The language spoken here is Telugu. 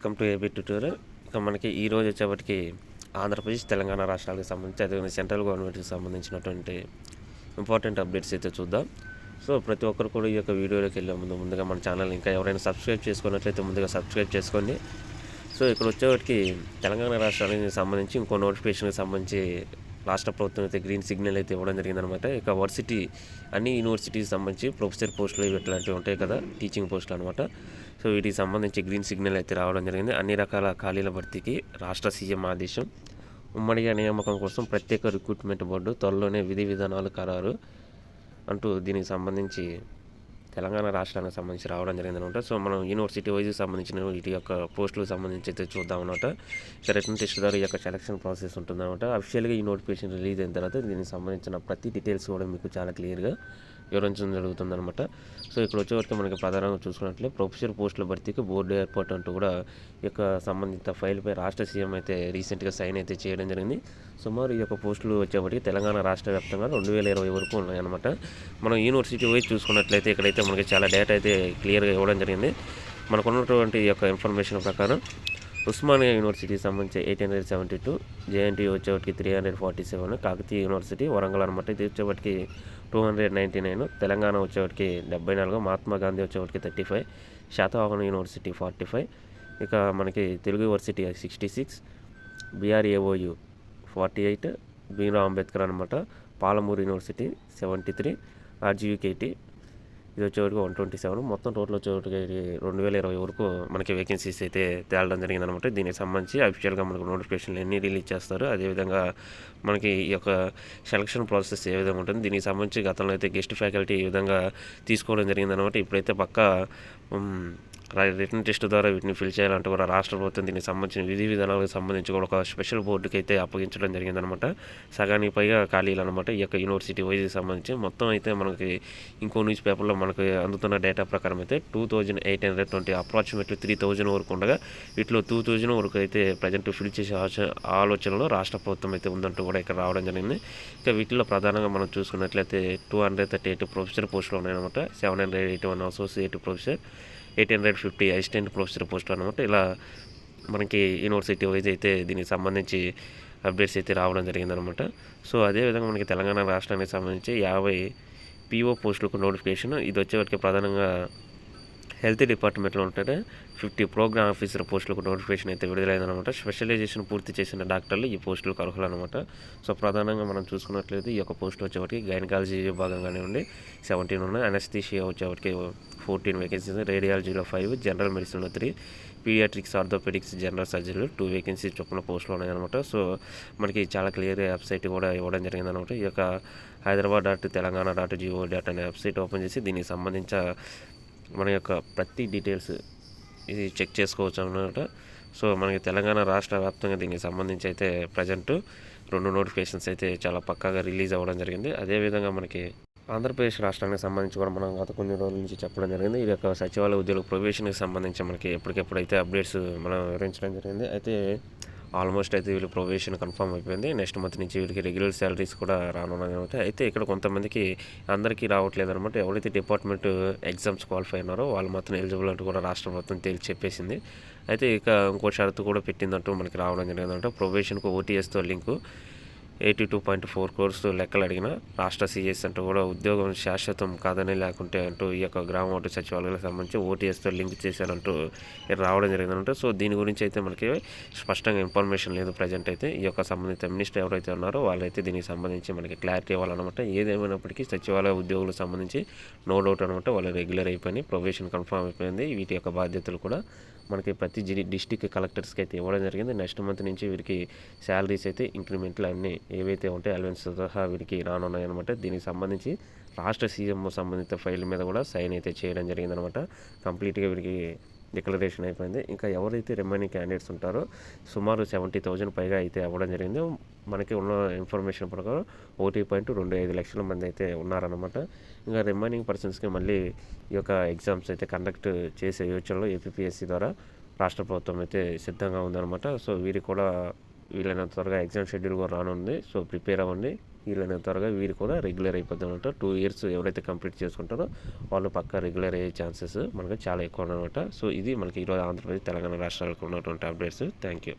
Welcome to AB tutorial. ఇక మనకి ఈరోజు వచ్చేప్పటికి ఆంధ్రప్రదేశ్ తెలంగాణ రాష్ట్రాలకు సంబంధించి అదేవిధంగా సెంట్రల్ గవర్నమెంట్కి సంబంధించినటువంటి ఇంపార్టెంట్ అప్డేట్స్ అయితే చూద్దాం. సో ప్రతి ఒక్కరు కూడా ఈ యొక్క వీడియోలోకి వెళ్ళే ముందుగా మన ఛానల్ ఇంకా ఎవరైనా సబ్స్క్రైబ్ చేసుకున్నట్లయితే ముందుగా సబ్స్క్రైబ్ చేసుకోండి. సో ఇక్కడ వచ్చేవాటికి తెలంగాణ రాష్ట్రానికి సంబంధించి ఇంకో నోటిఫికేషన్కి సంబంధించి రాష్ట్ర ప్రభుత్వం అయితే గ్రీన్ సిగ్నల్ అయితే ఇవ్వడం జరిగిందనమాట. ఇక వర్సిటీ అన్ని యూనివర్సిటీకి సంబంధించి ప్రొఫెసర్ పోస్టులు ఇట్లాంటివి ఉంటాయి కదా, టీచింగ్ పోస్టులు అనమాట. సో వీటికి సంబంధించి గ్రీన్ సిగ్నల్ అయితే రావడం జరిగింది. అన్ని రకాల ఖాళీల భర్తీకి రాష్ట్ర సీఎం ఆదేశం. ఉమ్మడిగా నియామకం కోసం ప్రత్యేక రిక్రూట్మెంట్ బోర్డు త్వరలోనే విధి విధానాలు ఖరారు అంటూ దీనికి సంబంధించి తెలంగాణ రాష్ట్రానికి సంబంధించి రావడం జరిగిందనమాట. సో మనం యూనివర్సిటీ వైజ్కి సంబంధించిన వీటి యొక్క పోస్టులకు సంబంధించి అయితే చూద్దాం అనమాట. రిటర్న్ టెస్ట్ ద్వారా ఈ యొక్క సెలక్షన్ ప్రాసెస్ ఉంటుందన్నమాట. అఫీషియల్గా ఈ నోటిఫికేషన్ రిలీజ్ అయిన తర్వాత దీనికి సంబంధించిన ప్రతి డీటెయిల్స్ కూడా మీకు చాలా క్లియర్గా వివరించడం జరుగుతుందన్నమాట. సో ఇక్కడ వచ్చేవరకు మనకి ప్రధానంగా చూసుకున్నట్లే ప్రొఫెసర్ పోస్టుల భర్తీకి బోర్డు ఏర్పాటు అంటూ కూడా ఈ యొక్క సంబంధిత ఫైల్పై రాష్ట్ర సీఎం అయితే రీసెంట్గా సైన్ అయితే చేయడం జరిగింది. సుమారు ఈ యొక్క పోస్టులు వచ్చేప్పటికి తెలంగాణ రాష్ట్ర వ్యాప్తంగా 2020 వరకు ఉన్నాయన్నమాట. మనం యూనివర్సిటీ వైజ్ చూసుకున్నట్లయితే ఇక్కడైతే మనకి చాలా డేటా అయితే క్లియర్గా ఇవ్వడం జరిగింది. మనకు ఉన్నటువంటి ఈ యొక్క ఇన్ఫర్మేషన్ ప్రకారం ఉస్మానియా యూనివర్సిటీకి సంబంధించి 872, జేఎన్టీయూ వచ్చేవాటికి 347, కాకతీయ యూనివర్సిటీ వరంగల్ అనమాట ఇది వచ్చేవాటికి 299, తెలంగాణ వచ్చేవాటికి 74, మహాత్మా గాంధీ వచ్చేవాటికి 35, శాతవాహన యూనివర్సిటీ 45, ఇక మనకి తెలుగు యూనివర్సిటీ 66, బీఆర్ఏఓయు 48, భీమ్రావ్ అంబేద్కర్ అనమాట, పాలమూరు యూనివర్సిటీ 73, ఆర్జీయూకేటీ ఇది వచ్చేవాటికి 127, మొత్తం టోటల్ వచ్చేవాటికి 2020 వరకు మనకి వేకెన్సీస్ అయితే తేలడం జరిగిందనమాట. దీనికి సంబంధించి అఫీషియల్గా మనకు నోటిఫికేషన్లు ఎన్ని రిలీజ్ చేస్తారు, అదేవిధంగా మనకి ఈ యొక్క సెలక్షన్ ప్రాసెస్ ఏ విధంగా ఉంటుంది, దీనికి సంబంధించి గతంలో అయితే గెస్ట్ ఫ్యాకల్టీ ఈ విధంగా తీసుకోవడం జరిగిందనమాట. ఇప్పుడైతే పక్కా రిటర్న్ టెస్ట్ ద్వారా వీటిని ఫిల్ చేయాలంటే కూడా రాష్ట్ర ప్రభుత్వం దీనికి సంబంధించిన విధి విధానాలకు సంబంధించి కూడా ఒక స్పెషల్ బోర్డుకి అయితే అప్పగించడం జరిగిందనమాట. సగానికి పైగా ఖాళీలు అనమాట ఈ యొక్క యూనివర్సిటీ వైజ్కి సంబంధించి. మొత్తం అయితే మనకి ఇంకో న్యూస్ పేపర్లో మనకి అందుతున్న డేటా ప్రకారం అయితే 2820 అప్రాక్సిమేట్లీ 3000 వరకు ఉండగా వీటిలో 2000 వరకు అయితే ప్రజెంట్ ఫిల్ చేసే ఆలోచనలో రాష్ట్ర ప్రభుత్వం అయితే ఉందంటూ కూడా ఇక్కడ రావడం జరిగింది. ఇక వీటిలో ప్రధానంగా మనం చూసుకున్నట్లయితే 238 ప్రొఫెసర్ పోస్టులు ఉన్నాయన్నమాట, 781 అసోసియేట్ ప్రొఫెసర్, 850 అసిస్టెంట్ ప్రొఫెసర్ పోస్టులు అనమాట. ఇలా మనకి యూనివర్సిటీ వైజ్ అయితే దీనికి సంబంధించి అప్డేట్స్ అయితే రావడం జరిగిందనమాట. సో అదేవిధంగా మనకి తెలంగాణ రాష్ట్రానికి సంబంధించి 50 పీఓ పోస్టులకు నోటిఫికేషన్. ఇది వచ్చేవరకు ప్రధానంగా హెల్త్ డిపార్ట్మెంట్లో ఉంటే 50 ప్రోగ్రామ్ ఆఫీసర్ పోస్టులకు నోటిఫికేషన్ అయితే విడుదలైందనమాట. స్పెషలైజేషన్ పూర్తి చేసిన డాక్టర్లు ఈ పోస్టులకు అర్హులు అనమాట. సో ప్రధానంగా మనం చూసుకున్నట్లయితే ఈ యొక్క పోస్ట్ వచ్చేవాటికి గైనకాలజీ విభాగంగానే ఉండి 17 ఉన్నాయి, అనస్థీషియా వచ్చేవాటికి 14 వేకెన్సీస్, రేడియాలజీలో 5, జనరల్ మెడిసిన్లో 3, పీడియాట్రిక్స్, ఆర్థోపెడిక్స్, జనరల్ సర్జరీలో 2 వేకెన్సీస్ చొప్పున పోస్టులు ఉన్నాయన్నమాట. సో మనకి చాలా క్లియర్ వెబ్సైట్ కూడా ఇవ్వడం జరిగిందనమాట. ఈ యొక్క hyderabad.telangana.go.in అనే వెబ్సైట్ ఓపెన్ చేసి దీనికి సంబంధించిన మన యొక్క ప్రతి డీటెయిల్స్ ఇది చెక్ చేసుకోవచ్చు అన్నమాట. సో మనకి తెలంగాణ రాష్ట్ర వ్యాప్తంగా దీనికి సంబంధించి అయితే ప్రజెంట్ 2 నోటిఫికేషన్స్ అయితే చాలా పక్కాగా రిలీజ్ అవ్వడం జరిగింది. అదేవిధంగా మనకి ఆంధ్రప్రదేశ్ రాష్ట్రానికి సంబంధించి కూడా మనం గత కొన్ని రోజుల నుంచి చెప్పడం జరిగింది. ఇది యొక్క సచివాలయ ఉద్యోగుల ప్రొవిజన్కి సంబంధించి మనకి ఎప్పటికెప్పుడైతే అప్డేట్స్ మనం వివరించడం జరిగింది. అయితే ఆల్మోస్ట్ అయితే వీళ్ళు ప్రొవిజన్ కన్ఫర్మ్ అయిపోయింది. నెక్స్ట్ మంత్ నుంచి వీళ్ళకి రెగ్యులర్ శాలరీస్ కూడా రానున్నాయి అనమాట. అయితే ఇక్కడ కొంతమందికి అందరికీ రావట్లేదు అనమాట. ఎవరైతే డిపార్ట్మెంట్ ఎగ్జామ్స్ క్వాలిఫై ఉన్నారో వాళ్ళు మాత్రం ఎలిజిబుల్ అంటూ కూడా రాష్ట్ర ప్రభుత్వం తేల్చి చెప్పేసింది. అయితే ఇక ఇంకో షరతు కూడా పెట్టిందంటూ మనకి రావడం జరిగిందంట. ప్రొవిజన్కు ఓటీఎస్తో లింకు 82.4 crores లెక్కలు అడిగిన రాష్ట్ర సీఎస్ అంటూ కూడా ఉద్యోగం శాశ్వతం కాదని లేకుంటే అంటూ ఈ యొక్క గ్రామ వార్డు సచివాలయాలకు సంబంధించి ఓటీఎస్తో లింక్ చేశారంటూ రావడం జరిగిందంటే. సో దీని గురించి అయితే మనకి స్పష్టంగా ఇన్ఫర్మేషన్ లేదు ప్రజెంట్ అయితే. ఈ యొక్క సంబంధిత మినిస్టర్ ఎవరైతే ఉన్నారో వాళ్ళైతే దీనికి సంబంధించి మనకి క్లారిటీ ఇవ్వాలన్నమాట. ఏదేమైనప్పటికీ సచివాలయ ఉద్యోగులకు సంబంధించి నో డౌట్ అనమాట వాళ్ళు రెగ్యులర్ అయిపోయింది, ప్రొవిజన్ కన్ఫర్మ్ అయిపోయింది. వీటి యొక్క బాధ్యతలు కూడా మనకి ప్రతి డిస్టిక్ కలెక్టర్స్కి అయితే ఇవ్వడం జరిగింది. నెక్స్ట్ మంత్ నుంచి వీరికి శాలరీస్ అయితే ఇంక్రిమెంట్లు అన్నీ ఏవైతే ఉంటాయో అలవెన్స్ సహా వీరికి రానున్నాయన్నమాట. దీనికి సంబంధించి రాష్ట్ర సీఎం సంబంధిత ఫైల్ మీద కూడా సైన్ అయితే చేయడం జరిగిందనమాట. కంప్లీట్గా వీరికి డిక్లరేషన్ అయిపోయింది. ఇంకా ఎవరైతే రిమైనింగ్ క్యాండిడేట్స్ ఉంటారో సుమారు 70,000 పైగా అయితే అవ్వడం జరిగింది. మనకి ఉన్న ఇన్ఫర్మేషన్ ప్రకారం 1.25 లక్షల మంది అయితే ఉన్నారనమాట. ఇంకా రిమైనింగ్ పర్సన్స్కి మళ్ళీ ఈ యొక్క ఎగ్జామ్స్ అయితే కండక్ట్ చేసే యోచనలో ఏపీఎస్సీ ద్వారా రాష్ట్ర ప్రభుత్వం అయితే సిద్ధంగా ఉందన్నమాట. సో వీరికి కూడా వీలైనంత త్వరగా ఎగ్జామ్ షెడ్యూల్ కూడా రానుంది. సో ప్రిపేర్ అవ్వండి. వీలైనంత త్వరగా వీరు కూడా రెగ్యులర్ అయిపోద్ది అనమాట. 2 ఇయర్స్ ఎవరైతే కంప్లీట్ చేసుకుంటారో వాళ్ళు పక్కా రెగ్యులర్ అయ్యే ఛాన్సెస్ మనకి చాలా ఎక్కువ అనమాట. సో ఇది మనకి ఈరోజు ఆంధ్రప్రదేశ్ తెలంగాణ రాష్ట్రాలకు ఉన్నటువంటి అప్డేట్స్. Thank you.